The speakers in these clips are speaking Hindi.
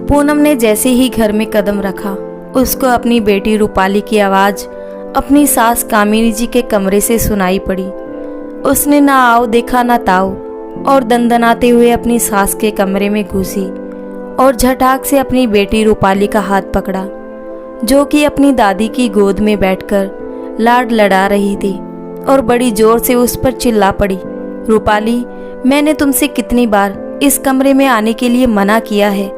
पूनम ने जैसे ही घर में कदम रखा, उसको अपनी बेटी रूपाली की आवाज़ अपनी सास कामिनी जी के कमरे से सुनाई पड़ी। उसने ना आओ देखा ना ताओ और दंदनाते हुए अपनी सास के कमरे में घुसी और झटाक से अपनी बेटी रूपाली का हाथ पकड़ा, जो कि अपनी दादी की गोद में बैठकर लाड लड़ा रही थी, और बड़ी जोर से उस पर चिल्ला पड़ी, रूपाली, मैंने तुमसे कितनी बार इस कमरे में आने के लिए मना किया है,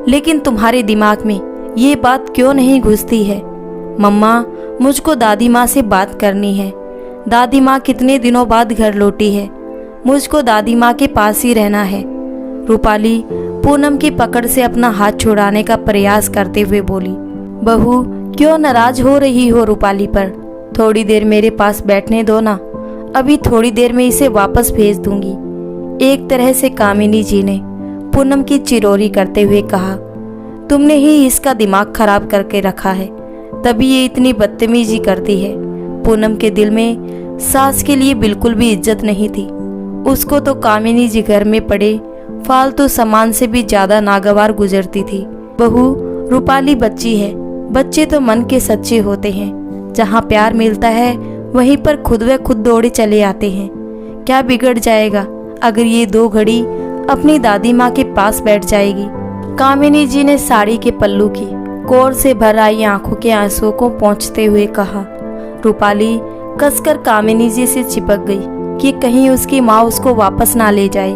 लेकिन तुम्हारे दिमाग में ये बात क्यों नहीं घुसती है? मम्मा, मुझको दादी माँ से बात करनी है। दादी माँ कितने दिनों बाद घर लौटी है, मुझको दादी माँ के पास ही रहना है। रूपाली पूनम की पकड़ से अपना हाथ छुड़ाने का प्रयास करते हुए बोली, बहू, क्यों नाराज हो रही हो रूपाली पर? थोड़ी देर मेरे पास बैठने दो ना, अभी थोड़ी देर में इसे वापस भेज दूंगी। एक तरह से कामिनी जी ने पूनम की चिरौरी करते हुए कहा, तुमने ही इसका दिमाग खराब करके रखा है, तभी ये इतनी बदतमीजी करती है। पूनम के दिल में सास के लिए बिल्कुल भी इज्जत नहीं थी। उसको तो कामिनी जी घर में पड़े फालतू सामान से भी ज्यादा नागवार गुजरती थी। बहू, रूपाली बच्ची है, बच्चे तो मन के सच्चे होते हैं। जहाँ प्यार मिलता है वहीं पर खुद व खुद दौड़े चले आते हैं। क्या बिगड़ जाएगा अगर ये 2 घड़ी अपनी दादी माँ के पास बैठ जाएगी? कामिनी जी ने साड़ी के पल्लू की कोर से भर आई आंखों के आंसुओं को पोंछते हुए कहा। रूपाली कसकर कामिनी जी से चिपक गई कि कहीं उसकी माँ उसको वापस ना ले जाए।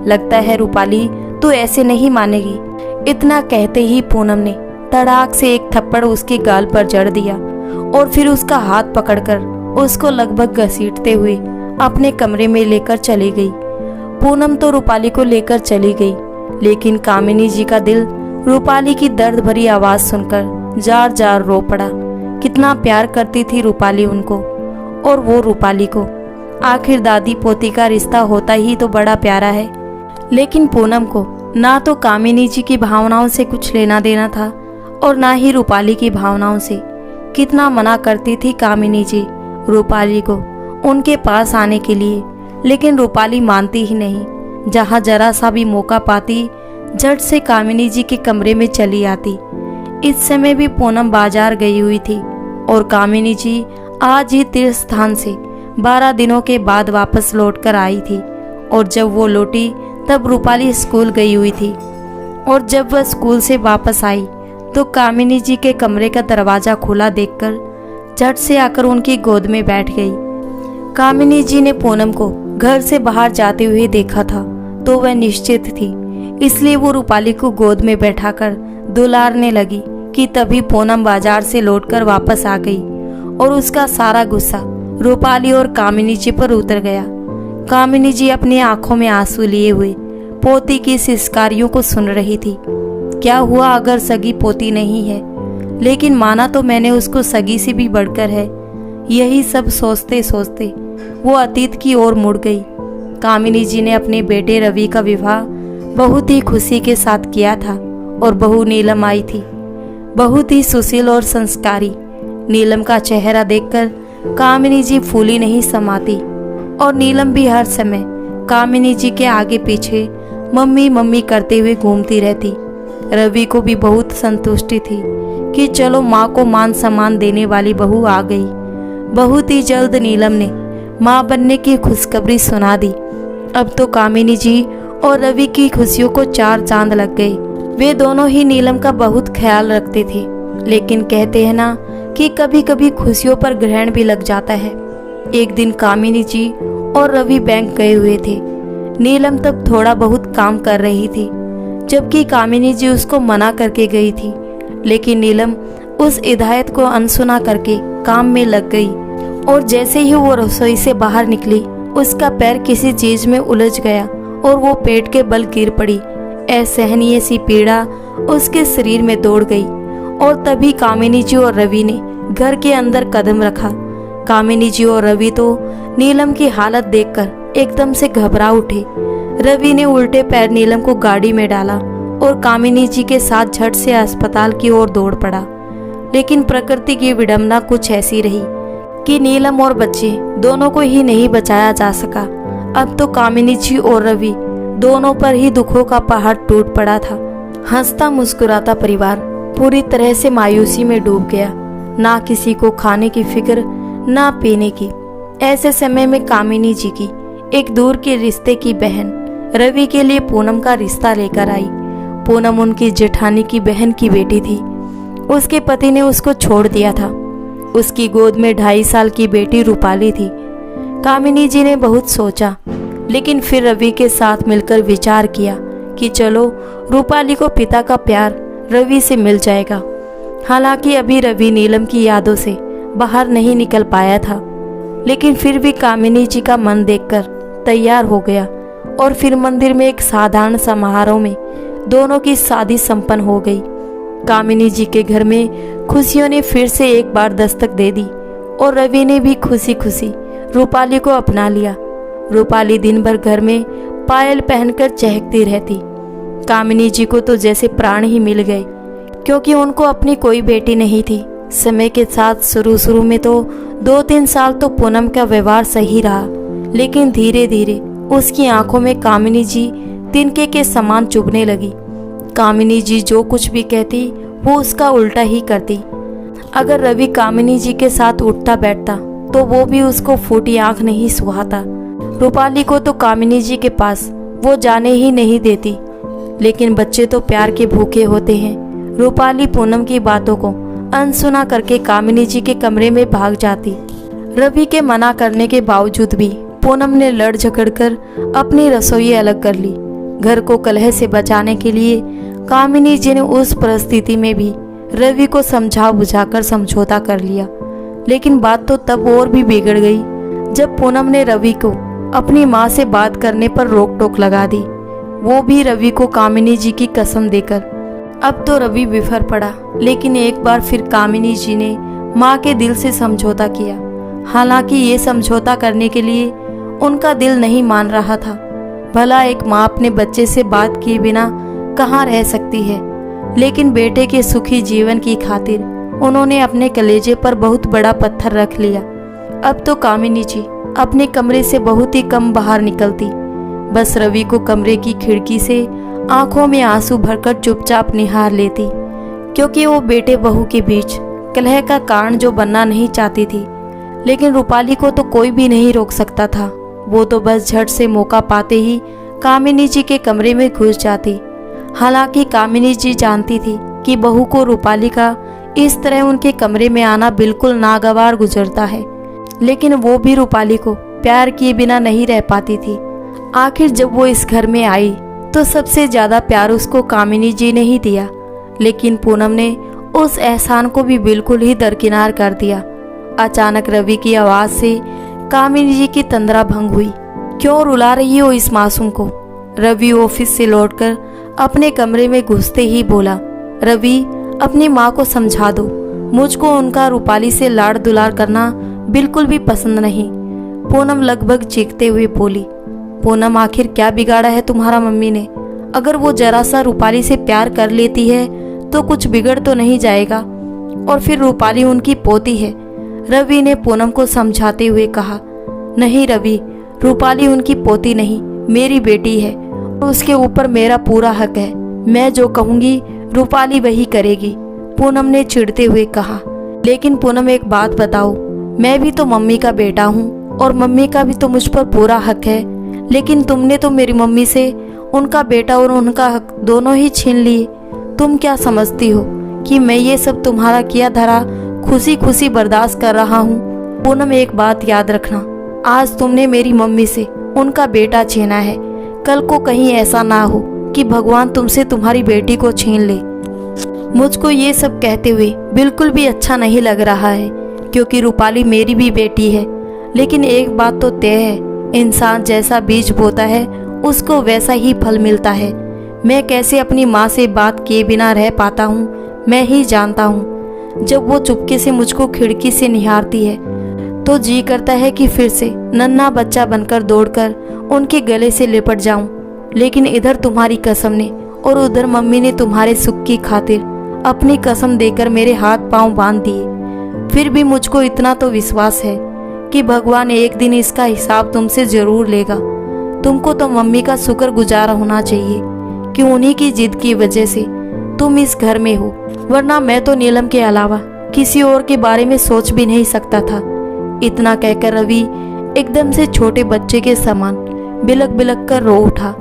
लगता है रूपाली, तू ऐसे नहीं मानेगी। इतना कहते ही पूनम ने तड़ाक से एक थप्पड़ उसके गाल पर जड़ दिया और फिर उसका हाथ पकड़कर उसको लगभग घसीटते हुए अपने कमरे में लेकर चली गई। पूनम तो रूपाली को लेकर चली गई, लेकिन कामिनी जी का दिल रूपाली की दर्द भरी आवाज सुनकर जार जार रो पड़ा। कितना प्यार करती थी रूपाली उनको, और वो रूपाली को। आखिर दादी पोती का रिश्ता होता ही तो बड़ा प्यारा है। लेकिन पूनम को ना तो कामिनी जी की भावनाओं से कुछ लेना देना था और ना ही रूपाली की भावनाओं से। कितना मना करती थी कामिनी जी रूपाली को उनके पास आने के लिए, लेकिन रूपाली मानती ही नहीं। जहाँ जरा सा भी मौका पाती झट से कामिनी जी के कमरे में चली आती। इस समय भी पूनम बाजार गई हुई थी और कामिनी जी आज ही तीर्थ स्थान से 12 दिनों के बाद वापस लौटकर आई थी। और जब वो लौटी तब रूपाली स्कूल गई हुई थी, और जब वह स्कूल से वापस आई तो कामिनी जी के कमरे का दरवाजा खुला देखकर झट से आकर उनकी गोद में बैठ गई। कामिनी जी ने पूनम को घर से बाहर जाते हुए देखा था तो वह निश्चित थी, इसलिए वो रूपाली को गोद में बैठाकर दुलारने लगी कि तभी पूनम बाजार से लौटकर वापस आ गई और उसका सारा गुस्सा रूपाली और कामिनी जी पर उतर गया। कामिनी जी अपनी आंखों में आंसू लिए हुए पोती की सिस्कारियों को सुन रही थी। क्या हुआ अगर सगी पोती नहीं है, लेकिन माना तो मैंने उसको सगी से भी बढ़कर है। यही सब सोचते सोचते वो अतीत की ओर मुड़ गई। कामिनी जी ने अपने बेटे रवि का विवाह बहुत ही खुशी के साथ किया था और बहू नीलम आई थी, बहुत ही सुशील और संस्कारी। नीलम का चेहरा देखकर कामिनी जी फूली नहीं समाती, और नीलम भी हर समय कामिनी जी के आगे पीछे मम्मी मम्मी करते हुए घूमती रहती। रवि को भी बहुत संतुष्टि थी कि चलो माँ को मान सम्मान देने वाली बहू आ गई। बहुत ही जल्द नीलम ने माँ बनने की खुशखबरी सुना दी। अब तो कामिनी जी और रवि की खुशियों को 4 चांद लग गए। वे दोनों ही नीलम का बहुत ख्याल रखते थे, लेकिन कहते हैं ना कि कभी कभी खुशियों पर ग्रहण भी लग जाता है। एक दिन कामिनी जी और रवि बैंक गए हुए थे। नीलम तब थोड़ा बहुत काम कर रही थी, जबकि कामिनी जी उसको मना करके गई थी, लेकिन नीलम उस हिदायत को अनसुना करके काम में लग गई। और जैसे ही वो रसोई से बाहर निकली, उसका पैर किसी चीज में उलझ गया और वो पेट के बल गिर पड़ी। असहनीय सी पीड़ा उसके शरीर में दौड़ गई, और तभी कामिनी जी और रवि ने घर के अंदर कदम रखा। कामिनी जी और रवि तो नीलम की हालत देखकर एकदम से घबरा उठे। रवि ने उल्टे पैर नीलम को गाड़ी में डाला और कामिनी जी के साथ झट से अस्पताल की ओर दौड़ पड़ा। लेकिन प्रकृति की विडंबना कुछ ऐसी रही कि नीलम और बच्चे दोनों को ही नहीं बचाया जा सका। अब तो कामिनी जी और रवि दोनों पर ही दुखों का पहाड़ टूट पड़ा था। हंसता मुस्कुराता परिवार पूरी तरह से मायूसी में डूब गया। ना किसी को खाने की फिक्र, ना पीने की। ऐसे समय में कामिनी जी की एक दूर के रिश्ते की बहन रवि के लिए पूनम का रिश्ता लेकर आई। पूनम उनकी जेठानी की बहन की बेटी थी। उसके पति ने उसको छोड़ दिया था। उसकी गोद में 2.5 साल की बेटी रूपाली थी। कामिनी जी ने बहुत सोचा, लेकिन फिर रवि के साथ मिलकर विचार किया कि चलो रूपाली को पिता का प्यार रवि से मिल जाएगा। हालांकि अभी रवि नीलम की यादों से बाहर नहीं निकल पाया था, लेकिन फिर भी कामिनी जी का मन देखकर तैयार हो गया और फिर मंदिर में एक साधारण समारोह में दोनों की शादी संपन्न हो गई। कामिनी जी के घर में खुशियों ने फिर से एक बार दस्तक दे दी और रवि ने भी खुशी खुशी रूपाली को अपना लिया। रूपाली दिन भर घर में पायल पहनकर चहकती रहती। कामिनी जी को तो जैसे प्राण ही मिल गए, क्योंकि उनको अपनी कोई बेटी नहीं थी। समय के साथ शुरू में तो 2-3 साल तो पूनम का व्यवहार सही रहा, लेकिन धीरे धीरे उसकी आंखों में कामिनी जी तिनके के समान चुभने लगी। कामिनी जी जो कुछ भी कहती वो उसका उल्टा ही करती। अगर रवि कामिनी जी के साथ उठता बैठता तो वो भी उसको फूटी आंख नहीं सुहाता। रूपाली को तो कामिनी जी के पास वो जाने ही नहीं देती, लेकिन बच्चे तो प्यार के भूखे होते हैं। रूपाली पूनम की बातों को अनसुना करके कामिनी जी के कमरे में भाग जाती। रवि के मना करने के बावजूद भी पूनम ने लड़ झगड़ कर अपनी रसोई अलग कर ली। घर को कलह से बचाने के लिए कामिनी जी ने उस परिस्थिति में भी रवि को समझा बुझाकर समझौता कर लिया। लेकिन बात तो तब और भी बिगड़ गई जब पूनम ने रवि को अपनी माँ से बात करने पर रोक टोक लगा दी, वो भी रवि को कामिनी जी की कसम देकर। अब तो रवि बिफर पड़ा, लेकिन एक बार फिर कामिनी जी ने माँ के दिल से समझौता किया। हालांकि ये समझौता करने के लिए उनका दिल नहीं मान रहा था। भला एक माँ अपने बच्चे से बात किए बिना कहाँ रह सकती है, लेकिन बेटे के सुखी जीवन की खातिर उन्होंने अपने कलेजे पर बहुत बड़ा पत्थर रख लिया। अब तो कामिनी जी अपने कमरे से बहुत ही कम बाहर निकलती, बस रवि को कमरे की खिड़की से आंखों में आंसू भरकर चुपचाप निहार लेती, क्योंकि वो बेटे बहू के बीच कलह का कारण जो बनना नहीं चाहती थी। लेकिन रूपाली को तो कोई भी नहीं रोक सकता था। वो तो बस झट से मौका पाते ही कामिनी जी के कमरे में घुस जाती। हालांकि कामिनी जी जानती थी कि बहू को रूपाली का इस तरह उनके कमरे में आना बिल्कुल नागवार गुजरता है, लेकिन वो भी रूपाली को प्यार किए बिना नहीं रह पाती थी। आखिर जब वो इस घर में आई तो सबसे ज्यादा प्यार उसको कामिनी जी ने ही दिया, लेकिन पूनम ने उस एहसान को भी बिल्कुल ही दरकिनार कर दिया। अचानक रवि की आवाज से कामिनी जी की तंद्रा भंग हुई। क्यों रुला रही हो इस मासूम को? रवि ऑफिस से लौटकर अपने कमरे में घुसते ही बोला, रवि अपनी माँ को समझा दो, मुझको उनका रूपाली से लाड़ दुलार करना बिल्कुल भी पसंद नहीं। पूनम लगभग चीखते हुए बोली, पूनम आखिर क्या बिगाड़ा है तुम्हारा मम्मी ने? अगर वो जरा सा रूपाली से प्यार कर लेती है तो कुछ बिगड़ तो नहीं जाएगा, और फिर रूपाली उनकी पोती है। रवि ने पूनम को समझाते हुए कहा, नहीं रवि, रूपाली उनकी पोती नहीं, मेरी बेटी है और उसके ऊपर मेरा पूरा हक है। मैं जो कहूँगी रूपाली वही करेगी, पूनम ने चिढ़ते हुए कहा। लेकिन पूनम एक बात बताओ, मैं भी तो मम्मी का बेटा हूँ और मम्मी का भी तो मुझ पर पूरा हक है, लेकिन तुमने तो मेरी मम्मी से उनका बेटा और उनका हक दोनों ही छीन लिए। तुम क्या समझती हो कि मैं ये सब तुम्हारा किया धरा खुशी खुशी बर्दाश्त कर रहा हूँ? पूनम एक बात याद रखना, आज तुमने मेरी मम्मी से उनका बेटा छीना है, कल को कहीं ऐसा ना हो कि भगवान तुमसे तुम्हारी बेटी को छीन ले। मुझको ये सब कहते हुए बिल्कुल भी अच्छा नहीं लग रहा है, क्योंकि रूपाली मेरी भी बेटी है। लेकिन एक बात तो तय है, इंसान जैसा बीज बोता है उसको वैसा ही फल मिलता है। मैं कैसे अपनी माँ से बात किए बिना रह पाता हूँ मैं ही जानता हूँ। जब वो चुपके से मुझको खिड़की से निहारती है तो जी करता है कि फिर से नन्हा बच्चा बनकर दौड़कर उनके गले से लिपट जाऊं। लेकिन इधर तुम्हारी कसम ने और उधर मम्मी ने तुम्हारे सुख की खातिर अपनी कसम देकर मेरे हाथ पांव बांध दिए। फिर भी मुझको इतना तो विश्वास है कि भगवान एक दिन इसका हिसाब तुमसे जरूर लेगा। तुमको तो मम्मी का शुक्रगुजार होना चाहिए कि उन्हीं की जिद की वजह से तुम इस घर में हो, वरना मैं तो नीलम के अलावा किसी और के बारे में सोच भी नहीं सकता था। इतना कहकर रवि एकदम से छोटे बच्चे के समान बिलक बिलक कर रो उठा।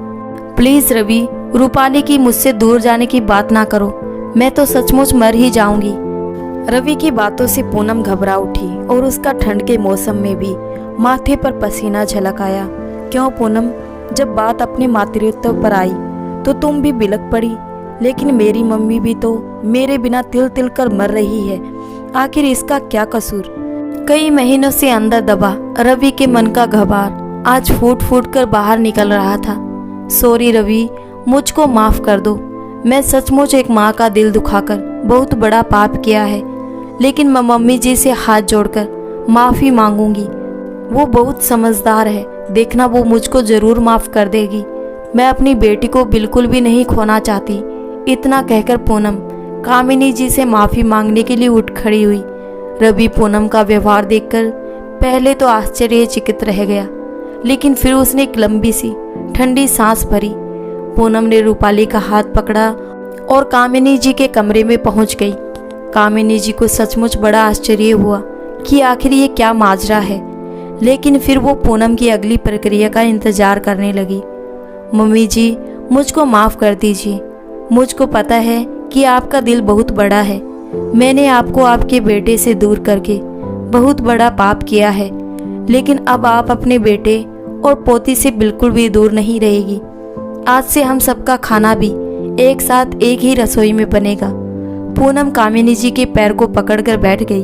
प्लीज रवि, रूपाली की मुझसे दूर जाने की बात ना करो, मैं तो सचमुच मर ही जाऊंगी। रवि की बातों से पूनम घबरा उठी और उसका ठंड के मौसम में भी माथे पर पसीना झलक आया। क्यों पूनम, जब बात अपने मातृत्व पर आई तो तुम भी बिलक पड़ी, लेकिन मेरी मम्मी भी तो मेरे बिना तिल तिल कर मर रही है, आखिर इसका क्या कसूर। कई महीनों से अंदर दबा रवि के मन का घबार आज फूट फूट कर बाहर निकल रहा था। सॉरी रवि, मुझको माफ कर दो, मैं सचमुच एक माँ का दिल दुखाकर बहुत बड़ा पाप किया है, लेकिन मैं मम्मी जी से हाथ जोड़कर माफ़ी मांगूंगी। वो बहुत समझदार है, देखना वो मुझको ज़रूर माफ़ कर देगी। मैं अपनी बेटी को बिल्कुल भी नहीं खोना चाहती। इतना कहकर पूनम कामिनी जी से माफ़ी मांगने के लिए उठ खड़ी हुई। रवि पूनम का व्यवहार देखकर पहले तो आश्चर्यचकित रह गया, लेकिन फिर उसने एक लंबी सी ठंडी सांस भरी। पूनम ने रूपाली का हाथ पकड़ा और कामिनी जी के कमरे में पहुंच गई। कामिनी जी को सचमुच बड़ा आश्चर्य हुआ कि आखिर ये क्या माजरा है, लेकिन फिर वो पूनम की अगली प्रक्रिया का इंतजार करने लगी। मम्मी जी, मुझको माफ़ कर दीजिए, मुझको पता है कि आपका दिल बहुत बड़ा है। मैंने आपको आपके बेटे से दूर करके बहुत बड़ा पाप किया है, लेकिन अब आप अपने बेटे और पोती से बिल्कुल भी दूर नहीं रहेगी। आज से हम सबका खाना भी एक साथ एक ही रसोई में बनेगा। पूनम कामिनी जी के पैर को पकड़कर बैठ गई।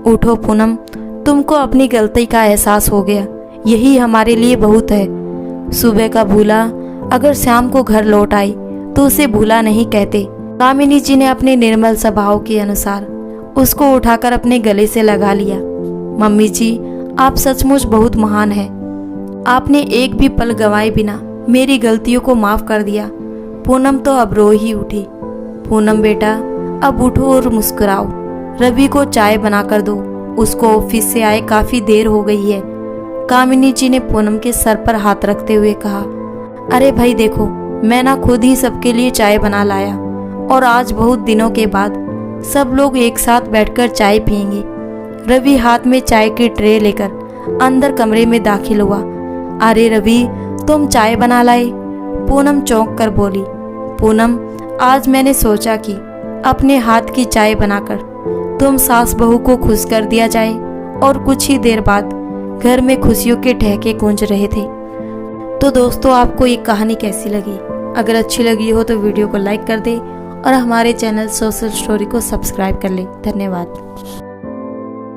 उठो पूनम, तुमको अपनी गलती का एहसास हो गया, यही हमारे लिए बहुत है। सुबह का भूला अगर शाम को घर लौट आई तो उसे भूला नहीं कहते। कामिनी जी ने अपने निर्मल स्वभाव के अनुसार उसको उठाकर अपने गले से लगा लिया। मम्मी जी, आप सचमुच बहुत महान हैं। आपने एक भी पल गंवाए बिना मेरी गलतियों को माफ़ कर दिया। पूनम तो अब रो ही उठी। पूनम बेटा, अब उठो और मुस्कुराओ। रवि को चाय बना कर दो, उसको ऑफिस से आए काफ़ी देर हो गई है। कामिनी जी ने पूनम के सर पर हाथ रखते हुए कहा, अरे भाई देखो, मैं ना खुद ही सबके लिए चाय बना लाया और आज बहुत दिनों के बाद सब लोग एक साथ बैठकर चाय पियेंगे। रवि हाथ में चाय की ट्रे लेकर अंदर कमरे में दाखिल हुआ। अरे रवि, तुम चाय बना लाए? पूनम चौंक कर बोली। पूनम, आज मैंने सोचा कि अपने हाथ की चाय बनाकर तुम सास बहू को खुश कर दिया जाए। और कुछ ही देर बाद घर में खुशियों के ठहके गूंज रहे थे। तो दोस्तों, आपको ये कहानी कैसी लगी? अगर अच्छी लगी हो तो वीडियो को लाइक कर दे और हमारे चैनल सोशल स्टोरी को सब्सक्राइब कर ले। धन्यवाद।